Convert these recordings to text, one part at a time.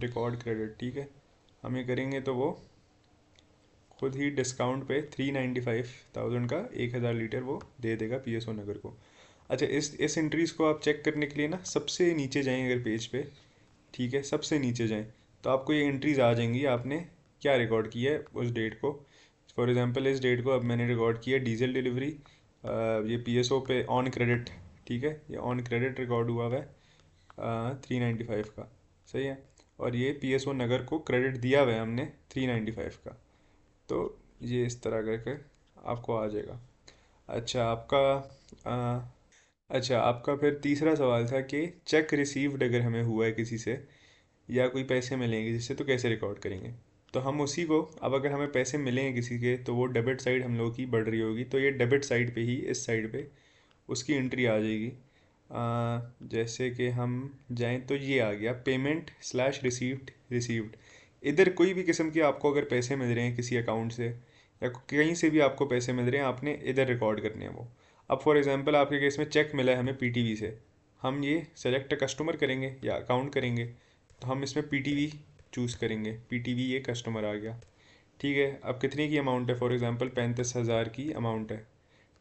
Record credit, ठीक है। हम ये करेंगे तो वो खुद ही डिस्काउंट पे 395,000 का 1,000 लीटर वो दे देगा पीएसओ नगर को। अच्छा, इस एंट्रीज़ को आप चेक करने के लिए ना सबसे नीचे जाएं अगर पेज पे, ठीक है, सबसे नीचे जाएं तो आपको ये एंट्रीज़ आ जाएंगी, आपने क्या रिकॉर्ड किया है उस डेट को। फॉर एग्जांपल इस डेट को अब मैंने रिकॉर्ड किया डीजल डिलीवरी, ये पीएसओ पे ऑन क्रेडिट, ठीक है, ये ऑन क्रेडिट रिकॉर्ड हुआ हुआ है 395 का, सही है। और ये पीएसओ नगर को क्रेडिट दिया हुआ है हमने 395 का। तो ये इस तरह करके आपको आ जाएगा। अच्छा आपका अ, अच्छा आपका फिर तीसरा सवाल था कि चेक रिसीव्ड अगर हमें हुआ है किसी से या कोई पैसे मिलेंगे जिससे, तो कैसे रिकॉर्ड करेंगे। तो हम उसी को, अब अगर हमें पैसे मिलेंगे किसी के तो वो डेबिट साइड हम लोग की बढ़ रही होगी, तो ये डेबिट साइड पे ही, इस साइड पे उसकी एंट्री आ जाएगी। जैसे कि हम जाएं तो ये आ गया पेमेंट स्लैश रिसीव्ड। इधर कोई भी किस्म के आपको अगर पैसे मिल रहे हैं किसी अकाउंट से या कहीं से भी आपको पैसे मिल रहे हैं, आपने इधर रिकॉर्ड करने हैं वो। अब फॉर एग्जांपल आपके केस में चेक मिला है हमें पीटीवी से, हम ये सेलेक्ट कस्टमर करेंगे या अकाउंट करेंगे, तो हम इसमें पीटीवी चूज़ करेंगे, पीटीवी ये कस्टमर आ गया, ठीक है। अब कितने की अमाउंट है, फॉर एग्जांपल 35,000 की अमाउंट है,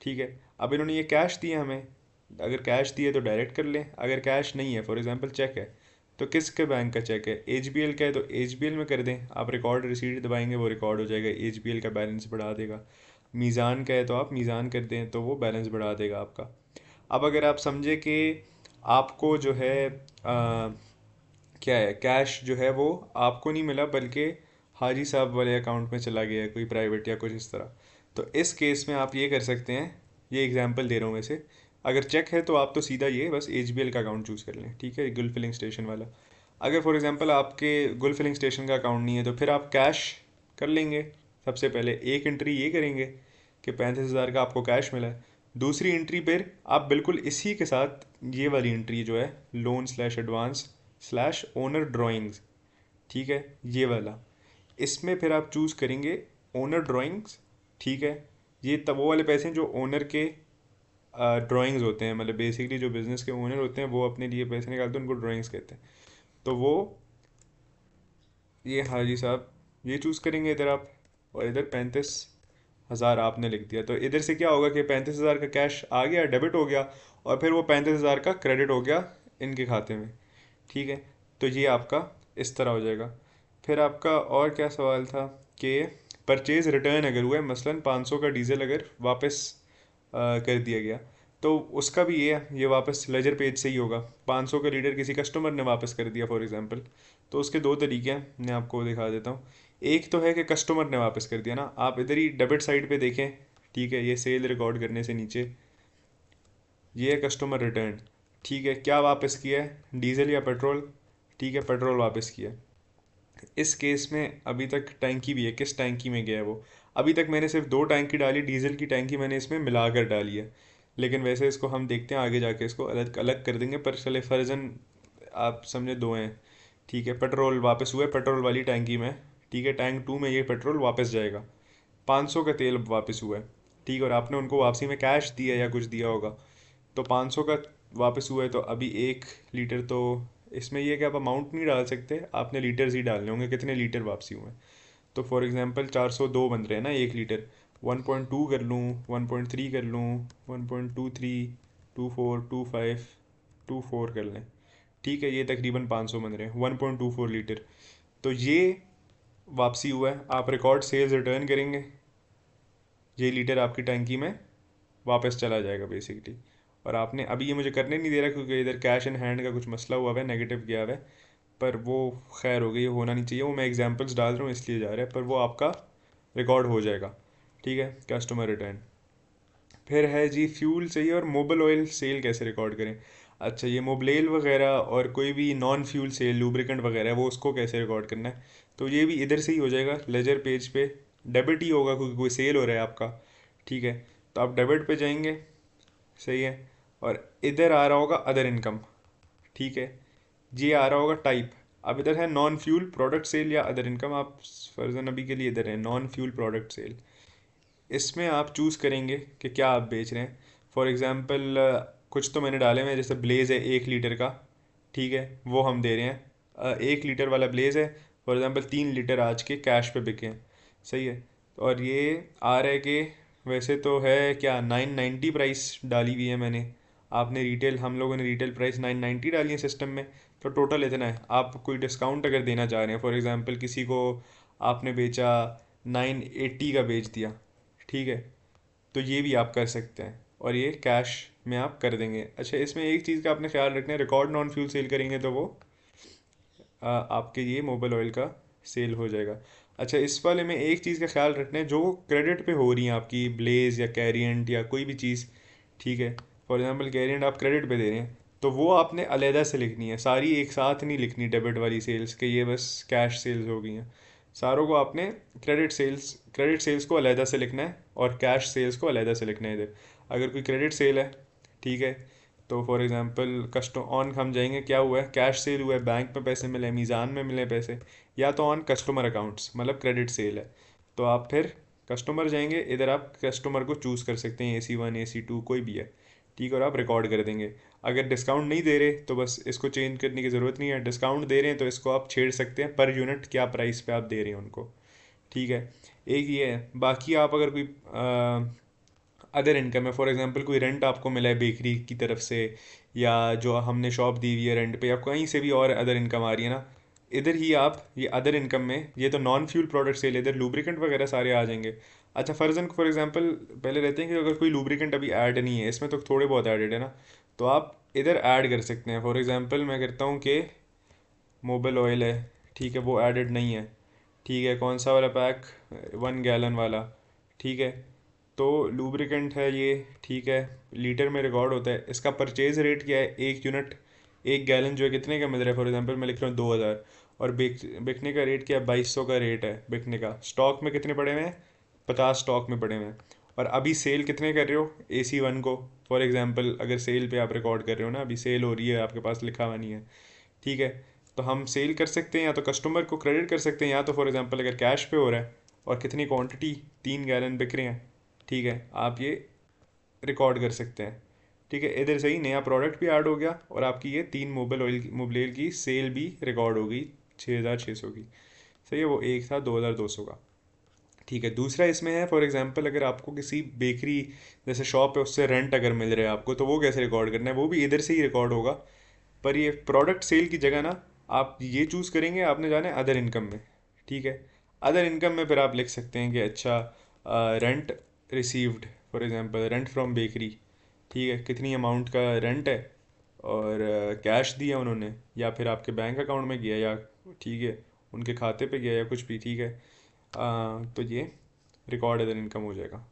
ठीक है। अब इन्होंने ये कैश दिया हमें, अगर कैश दिए तो डायरेक्ट कर लें, अगर कैश नहीं है, फॉर एग्जांपल चेक है, तो किसके बैंक का चेक है, एचबीएल का है तो एचबीएल में कर दें, आप रिकॉर्ड रिसीट दबाएंगे वो रिकॉर्ड हो जाएगा, एचबीएल का बैलेंस बढ़ा देगा। मीज़ान का है तो आप मीज़ान कर दें तो वो बैलेंस बढ़ा देगा आपका। अब अगर आप समझे कि आपको जो है क्या है, कैश जो है वो आपको नहीं मिला बल्कि हाजी साहब वाले अकाउंट में चला गया है, कोई प्राइवेट या कुछ इस तरह, तो इस केस में आप ये कर सकते हैं, ये एग्जांपल दे रहा हूँ वैसे। अगर चेक है तो आप तो सीधा ये बस एचबीएल का अकाउंट चूज़ कर लें, ठीक है, गुल फिलिंग स्टेशन वाला। अगर फॉर एग्जांपल आपके गुल फिलिंग स्टेशन का अकाउंट नहीं है तो फिर आप कैश कर लेंगे। सबसे पहले एक एंट्री ये करेंगे कि 35,000 का आपको कैश मिला है। दूसरी एंट्री पर आप बिल्कुल इसी के साथ ये वाली एंट्री जो है loan slash advance slash owner drawings, ठीक है, ये वाला, इसमें फिर आप चूज़ करेंगे ओनर ड्राइंग्स, ठीक है। ये तब वो वाले पैसे हैं जो ओनर के ड्राइंग्स होते हैं, मतलब बेसिकली जो बिज़नेस के ओनर होते हैं वो अपने लिए पैसे निकालते हैं, उनको ड्राइंग्स कहते हैं। तो वो ये हाजी साहब ये चूज़ करेंगे इधर आप, और इधर 35,000 आपने लिख दिया, तो इधर से क्या होगा कि 35,000 का कैश आ गया, डेबिट हो गया, और फिर वो 35,000 का क्रेडिट हो गया इनके खाते में, ठीक है। तो ये आपका इस तरह हो जाएगा। फिर आपका और क्या सवाल था कि परचेज रिटर्न अगर हुआ है, मसलन 500 का डीजल अगर वापस कर दिया गया, तो उसका भी ये वापस लेजर पेज से ही होगा। 500 का लीटर किसी कस्टमर ने वापस कर दिया फॉर एग्जांपल, तो उसके दो तरीके हैं, मैं आपको दिखा देता हूँ। एक तो है कि कस्टमर ने वापस कर दिया ना, आप इधर ही डेबिट साइड पे देखें, ठीक है, ये सेल रिकॉर्ड करने से नीचे ये है कस्टमर रिटर्न, ठीक है, क्या वापस किया है, डीजल या पेट्रोल, ठीक है, पेट्रोल वापस किया। इस केस में अभी तक टैंकी भी है, किस टैंकी में गया है वो, अभी तक मैंने सिर्फ दो टैंकी डाली, डीजल की टैंकी मैंने इसमें मिलाकर डाली है, लेकिन वैसे इसको हम देखते हैं आगे जाके इसको अलग अलग कर देंगे, पर चले फर्जन आप समझे दो हैं, ठीक है। पेट्रोल वापस हुआ है पेट्रोल वाली टैंकी में, ठीक है, टैंक टू में ये पेट्रोल वापस जाएगा। 500 का तेल वापस हुआ है, ठीक है, और आपने उनको वापसी में कैश दिया या कुछ दिया होगा, तो 500 का वापस हुआ है, तो अभी 1 लीटर तो इसमें ये कि आप अमाउंट नहीं डाल सकते, आपने लीटर्स ही डालने होंगे, कितने लीटर वापसी हुए हैं। तो फॉर एग्जांपल 402 बन रहे हैं ना 1 लीटर, 1.2 कर लूँ, 1.3 कर लूँ, 1.23, 24, 25, 24 कर लें, ठीक है, ये तकरीबन 500 बन रहे हैं, 1.24 लीटर। तो ये वापसी हुआ है, आप रिकॉर्ड सेल्स रिटर्न करेंगे, ये लीटर आपकी टैंकी में वापस चला जाएगा बेसिकली। और आपने अभी ये मुझे करने नहीं दे रहा क्योंकि इधर कैश इन हैंड का कुछ मसला हुआ है, नेगेटिव गया हुआ है, पर वो खैर हो गई, होना नहीं चाहिए, वो मैं एग्जांपल्स डाल रहा हूँ इसलिए जा रहा है, पर वो आपका रिकॉर्ड हो जाएगा, ठीक है, कस्टमर रिटर्न। फिर है जी फ्यूल चाहिए और मोबिल ऑयल सेल कैसे रिकॉर्ड करें। अच्छा, ये मोबिल वगैरह और कोई भी नॉन फ्यूल सेल लूब्रिकेंट वगैरह वो उसको कैसे रिकॉर्ड करना है, तो ये भी इधर से ही हो जाएगा, लेजर पेज पे डेबिट ही होगा क्योंकि कोई सेल हो रहा है आपका, ठीक है। तो आप डेबिट पे जाएंगे, सही है, और इधर आ रहा होगा अदर इनकम, ठीक है, ये आ रहा होगा टाइप। अब इधर है नॉन फ्यूल प्रोडक्ट सेल या अदर इनकम, आप फर्जन अभी के लिए इधर है नॉन फ्यूल प्रोडक्ट सेल, इसमें आप चूज़ करेंगे कि क्या आप बेच रहे हैं। फॉर एग्ज़ाम्पल कुछ तो मैंने डाले हुए हैं, जैसे ब्लेज़ है 1 लीटर का, ठीक है, वो हम दे रहे हैं 1 लीटर वाला ब्लेज है, फॉर एग्जांपल 3 लीटर आज के कैश पे बिके हैं, सही है। और ये आ रहा है कि वैसे तो है क्या 990 प्राइस डाली हुई है मैंने, आपने रिटेल, हम लोगों ने रिटेल प्राइस 990 डाली है सिस्टम में, तो टोटल इतना है। आप कोई डिस्काउंट अगर देना चाह रहे हैं, फॉर एग्जांपल किसी को आपने बेचा 980 का बेच दिया, ठीक है, तो ये भी आप कर सकते हैं और ये कैश में आप कर देंगे। अच्छा, इसमें एक चीज़ का आपने ख्याल रखना है, रिकॉर्ड नॉन फ्यूल सेल करेंगे तो वो आपके ये मोबाइल ऑयल का सेल हो जाएगा। अच्छा, इस वाले में एक चीज़ का ख्याल रखना है, जो क्रेडिट पे हो रही हैं आपकी ब्लेज या कैरियंट या कोई भी चीज़, ठीक है, फॉर एग्जांपल कैरियंट आप क्रेडिट पे दे रहे हैं, तो वो आपने अलहदा से लिखनी है, सारी एक साथ नहीं लिखनी डेबिट वाली सेल्स के ये बस कैश सेल्स हो गई हैं। सारों को आपने क्रेडिट सेल्स को अलहदा से लिखना है और कैश सेल्स को अलहदा से लिखना है इधर। अगर कोई क्रेडिट सेल है, ठीक है, तो फॉर एग्जांपल कस्टम ऑन हम जाएंगे, क्या हुआ है, कैश सेल हुआ है, बैंक में पैसे मिले, मीज़ान में मिले पैसे, या तो ऑन कस्टमर अकाउंट्स मतलब क्रेडिट सेल है, तो आप फिर कस्टमर जाएंगे, इधर आप कस्टमर को चूज़ कर सकते हैं, AC1 AC2 कोई भी है, ठीक है, और आप रिकॉर्ड कर देंगे। अगर डिस्काउंट नहीं दे रहे तो बस इसको चेंज करने की ज़रूरत नहीं है, डिस्काउंट दे रहे हैं तो इसको आप छेड़ सकते हैं, पर यूनिट क्या प्राइस पे आप दे रहे हैं उनको, ठीक है। एक ये है, बाकी आप अगर कोई अदर इनकम है, फॉर एग्जांपल कोई रेंट आपको मिला है बेकरी की तरफ से, या जो हमने शॉप दी हुई है रेंट पे, या कहीं से भी और अदर इनकम आ रही है ना, इधर ही आप ये अदर इनकम में, ये तो नॉन फ्यूल प्रोडक्ट सेल, इधर लूब्रिकेंट वगैरह सारे आ जाएंगे। अच्छा, फर्जन फॉर एग्जांपल पहले रहते हैं कि अगर कोई लूब्रिकेंट अभी ऐड नहीं है इसमें, तो थोड़े बहुत ऐडेड है ना, तो आप इधर ऐड कर सकते हैं। फॉर एग्जांपल मैं करता हूँ कि मोबाइल ऑयल है, ठीक है, वो एडेड नहीं है, ठीक है, कौन सा वाला पैक, 1 गैलन वाला, ठीक है, तो लूब्रिकेंट है ये, ठीक है, लीटर में रिकॉर्ड होता है, इसका परचेज रेट क्या है, 1 यूनिट 1 गैलन जो है कितने का मिल रहा है, फॉर एग्जांपल मैं लिख रहा हूँ 2000, और बिकने का रेट क्या है, 2200 का रेट है बिकने का। स्टॉक में कितने पड़े हुए हैं, 50 स्टॉक में पड़े हुए हैं। और अभी सेल कितने कर रहे हो AC1 को, फॉर एग्जांपल अगर सेल पे आप रिकॉर्ड कर रहे हो ना, अभी सेल हो रही है, आपके पास लिखा हुआ नहीं है, ठीक है, तो हम सेल कर सकते हैं, या तो कस्टमर को क्रेडिट कर सकते हैं, या तो फॉर एग्जांपल अगर कैश पे हो रहा है और कितनी क्वांटिटी, 3 गैलन बिक रहे हैं, ठीक है, आप ये रिकॉर्ड कर सकते हैं, ठीक है। इधर से ही नया प्रोडक्ट भी ऐड हो गया और आपकी ये 3 मोबाइल की सेल भी रिकॉर्ड हो गई, 6600 की, सही है, वो एक था 2200 का, ठीक है। दूसरा इसमें है, फॉर एग्जांपल अगर आपको किसी बेकरी जैसे शॉप है उससे रेंट अगर मिल रहा है आपको, तो वो कैसे रिकॉर्ड करना है, वो भी इधर से ही रिकॉर्ड होगा। पर ये प्रोडक्ट सेल की जगह ना, आप ये चूज़ करेंगे, आपने जाना है अदर इनकम में, ठीक है। अदर इनकम में फिर आप लिख सकते हैं कि अच्छा, rent received, for example rent from bakery, ठीक है, कितनी अमाउंट का रेंट है, और कैश दिया उन्होंने या फिर आपके बैंक अकाउंट में गया, या ठीक है उनके खाते पे गया, या कुछ भी, ठीक है, तो ये रिकॉर्ड अदर इनकम हो जाएगा।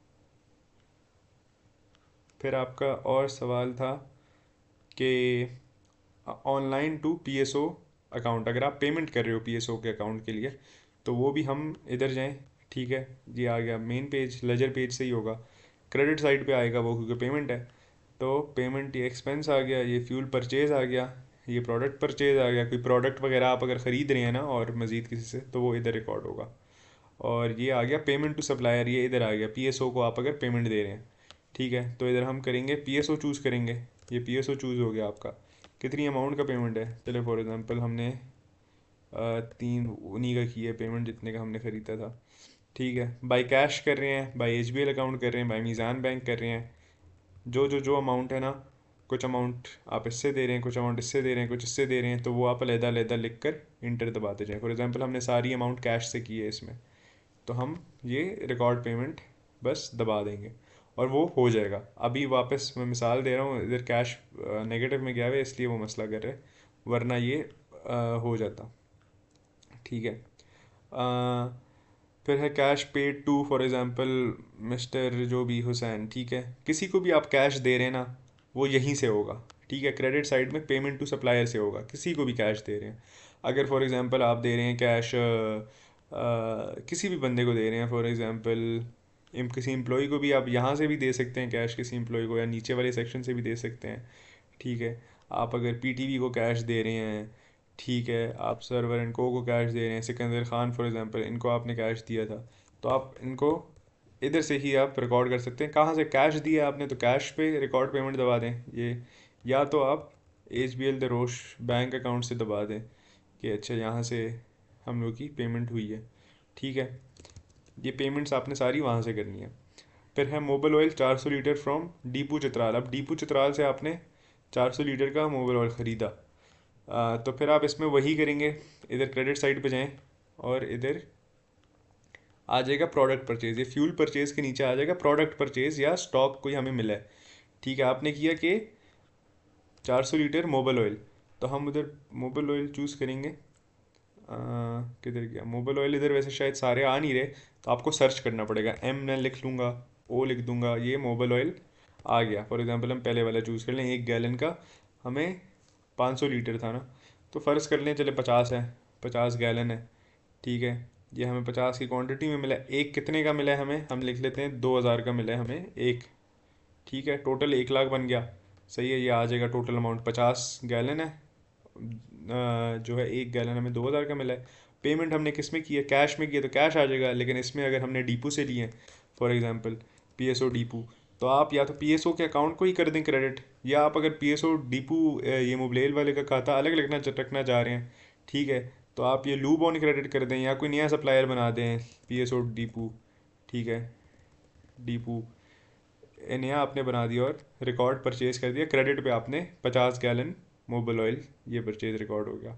फिर आपका और सवाल था कि ऑनलाइन टू PSO अकाउंट, अगर आप पेमेंट कर रहे हो PSO के अकाउंट के लिए, तो वो भी हम इधर जाएं, ठीक है, ये आ गया मेन पेज, लेजर पेज से ही होगा, क्रेडिट साइड पे आएगा वो, क्योंकि पेमेंट है, तो पेमेंट ये एक्सपेंस आ गया, ये फ्यूल परचेज आ गया, ये प्रोडक्ट परचेज आ गया, कोई प्रोडक्ट वगैरह आप अगर ख़रीद रहे हैं ना और मज़ीद किसी से, तो वो इधर रिकॉर्ड होगा। और ये आ गया पेमेंट टू सप्लायर, ये इधर आ गया PSO को आप अगर पेमेंट दे रहे हैं, ठीक है, तो इधर हम करेंगे PSO चूज़ करेंगे, ये PSO चूज़ हो गया आपका, कितनी अमाउंट का पेमेंट है, चलो फॉर एग्जांपल हमने 3 उन्हीं का किया पेमेंट जितने का हमने ख़रीदा था, ठीक है, बाई कैश कर रहे हैं, बाई HBL अकाउंट कर रहे हैं, बाई मीज़ान बैंक कर रहे हैं, जो अमाउंट है ना, कुछ अमाउंट आप इससे दे रहे हैं, कुछ अमाउंट इससे दे रहे हैं, कुछ इससे दे रहे हैं, तो वो आप अलहदा अलहदा लिख कर इंटर दबाते जाएँ। फॉर एग्जांपल हमने सारी अमाउंट कैश से की है इसमें, तो हम ये रिकॉर्ड पेमेंट बस दबा देंगे और वो हो जाएगा। अभी वापस मैं मिसाल दे रहा हूँ, इधर कैश नेगेटिव में गया हुआ है इसलिए वो मसला कर रहे हैं, वरना ये हो जाता, ठीक है। फिर है cash paid to, for example mister जो भी हुसैन, ठीक है, किसी को भी आप कैश दे रहे हैं ना, वो यहीं से होगा, ठीक है, क्रेडिट साइड में पेमेंट टू सप्लायर से होगा, किसी को भी कैश दे रहे हैं। अगर फॉर एग्जांपल आप दे रहे हैं कैश किसी भी बंदे को दे रहे हैं, फॉर एग्जांपल किसी एम्प्लॉय को भी आप यहाँ से भी दे सकते हैं कैश, किसी एम्प्लॉय को, या नीचे वाले सेक्शन से भी दे सकते हैं, ठीक है। आप अगर PTV को कैश दे रहे हैं, ठीक है, आप सर्वर एंड को कैश दे रहे हैं, सिकंदर खान फॉर एग्जांपल, इनको आपने कैश दिया था, तो आप इनको इधर से ही आप रिकॉर्ड कर सकते हैं, कहाँ से कैश दिया आपने, तो कैश पे रिकॉर्ड पेमेंट दबा दें ये, या तो आप HBL दरोश बैंक अकाउंट से दबा दें, कि अच्छा यहाँ से हम लोग की पेमेंट हुई है, ठीक है। ये पेमेंट्स आपने सारी वहाँ से करनी है। फिर है mobil oil 400 litre from depot Chitral. अब डीपू चित्राल से आपने 400 लीटर का मोबिल ऑयल ख़रीदा, तो फिर आप इसमें वही करेंगे, इधर क्रेडिट साइड पे जाएं और इधर आ जाएगा प्रोडक्ट परचेज। ये फ्यूल परचेज के नीचे आ जाएगा प्रोडक्ट परचेज या स्टॉक कोई हमें मिला है, ठीक है। आपने किया कि 400 लीटर मोबिल ऑयल, तो हम उधर मोबिल ऑयल चूज़ करेंगे। किधर गया मोबिल ऑयल? इधर वैसे शायद सारे आ नहीं रहे, तो आपको सर्च करना पड़ेगा। एम मैं लिख लूँगा, ओ लिख दूंगा, ये मोबिल ऑयल आ गया। फॉर एग्जांपल हम पहले वाला चूज़ कर लें, 1 गैलन का हमें 500 लीटर था ना, तो फ़र्ज़ कर लें चले 50 है, 50 गैलन है, ठीक है। ये हमें 50 की क्वांटिटी में मिला है। एक कितने का मिला है हमें? हम लिख लेते हैं 2000 का मिला है हमें एक, ठीक है। टोटल 1 लाख बन गया, सही है। ये आ जाएगा टोटल अमाउंट, 50 गैलन है, जो है 1 गैलन हमें 2000 का मिला है। पेमेंट हमने किस में की है? कैश में की है, तो कैश आ जाएगा। लेकिन इसमें अगर हमने डीपू से लिए हैं, फॉर एग्जांपल पीएसओ डीपू, तो आप या तो पीएसओ के अकाउंट को ही कर दें क्रेडिट, या आप अगर पीएसओ डीपू ये मोबलेल वाले का खाता अलग रखना चाह रहे हैं, ठीक है, तो आप ये लूप ऑन क्रेडिट कर दें या कोई नया सप्लायर बना दें पीएसओ डीपू, ठीक है। डीपू नया आपने बना दिया और रिकॉर्ड परचेज कर दिया, क्रेडिट पे आपने 50 गैलन मोबिल ऑयल ये परचेज रिकॉर्ड हो गया।